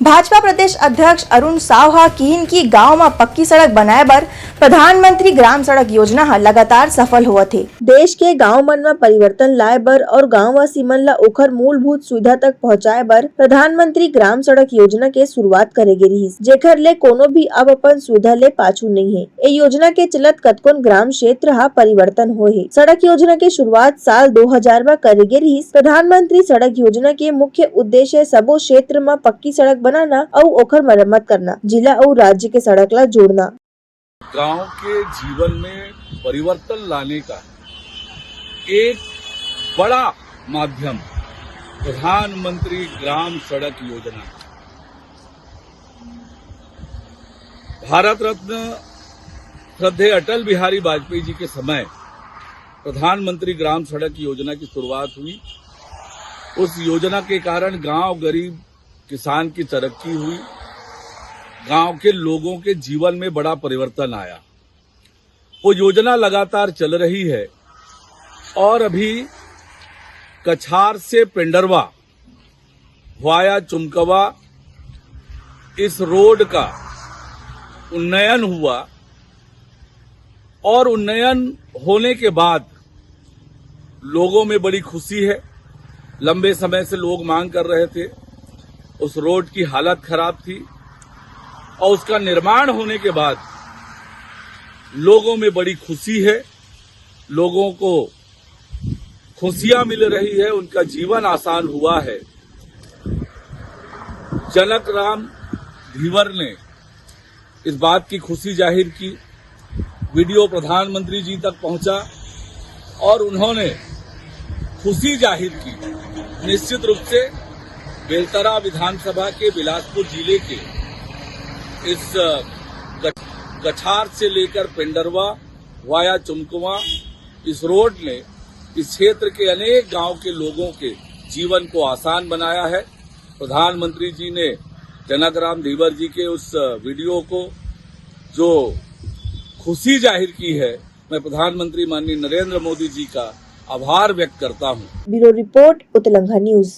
भाजपा प्रदेश अध्यक्ष अरुण साव कीन की गांव में पक्की सड़क बनाए बर प्रधानमंत्री ग्राम सड़क योजना लगातार सफल हुआ थे। देश के गांव मन में परिवर्तन लाए बर और गांववासी मन ला ओखर मूलभूत सुविधा तक पहुंचाए बर प्रधानमंत्री ग्राम सड़क योजना के शुरुआत करे गे रहिस, जेकर ले कोनो भी अब अपन सुविधा ले पाछू नहीं है। ये योजना के चलत कतकोन ग्राम क्षेत्र हा परिवर्तन होए हे। सड़क योजना के शुरुआत साल 2000 में करे गे रहिस। प्रधानमंत्री सड़क योजना के मुख्य उद्देश्य सबो क्षेत्र में पक्की सड़क बनाना और ओखर मरम्मत करना, जिला और राज्य के सड़क ला जोड़ना। गांव के जीवन में परिवर्तन लाने का एक बड़ा माध्यम प्रधानमंत्री ग्राम सड़क योजना। भारत रत्न श्रद्धेय अटल बिहारी वाजपेयी जी के समय प्रधानमंत्री ग्राम सड़क योजना की शुरुआत हुई। उस योजना के कारण गांव गरीब किसान की तरक्की हुई, गांव के लोगों के जीवन में बड़ा परिवर्तन आया। वो योजना लगातार चल रही है और अभी कछार से पेंडरवा वाया चुमकवा इस रोड का उन्नयन हुआ और उन्नयन होने के बाद लोगों में बड़ी खुशी है। लंबे समय से लोग मांग कर रहे थे, उस रोड की हालत खराब थी और उसका निर्माण होने के बाद लोगों में बड़ी खुशी है। लोगों को खुशियां मिल रही है, उनका जीवन आसान हुआ है। जनक राम धीवर ने इस बात की खुशी जाहिर की, वीडियो प्रधानमंत्री जी तक पहुंचा और उन्होंने खुशी जाहिर की। निश्चित रूप से बेलतरा विधानसभा के बिलासपुर जिले के इस कछार से लेकर पेंडरवा वाया चुमकवा इस रोड ने इस क्षेत्र के अनेक गांव के लोगों के जीवन को आसान बनाया है। प्रधानमंत्री जी ने जनकराम धीवर जी के उस वीडियो को जो खुशी जाहिर की है, मैं प्रधानमंत्री माननीय नरेंद्र मोदी जी का आभार व्यक्त करता हूं। ब्यूरो रिपोर्ट, उत्तलंघा न्यूज।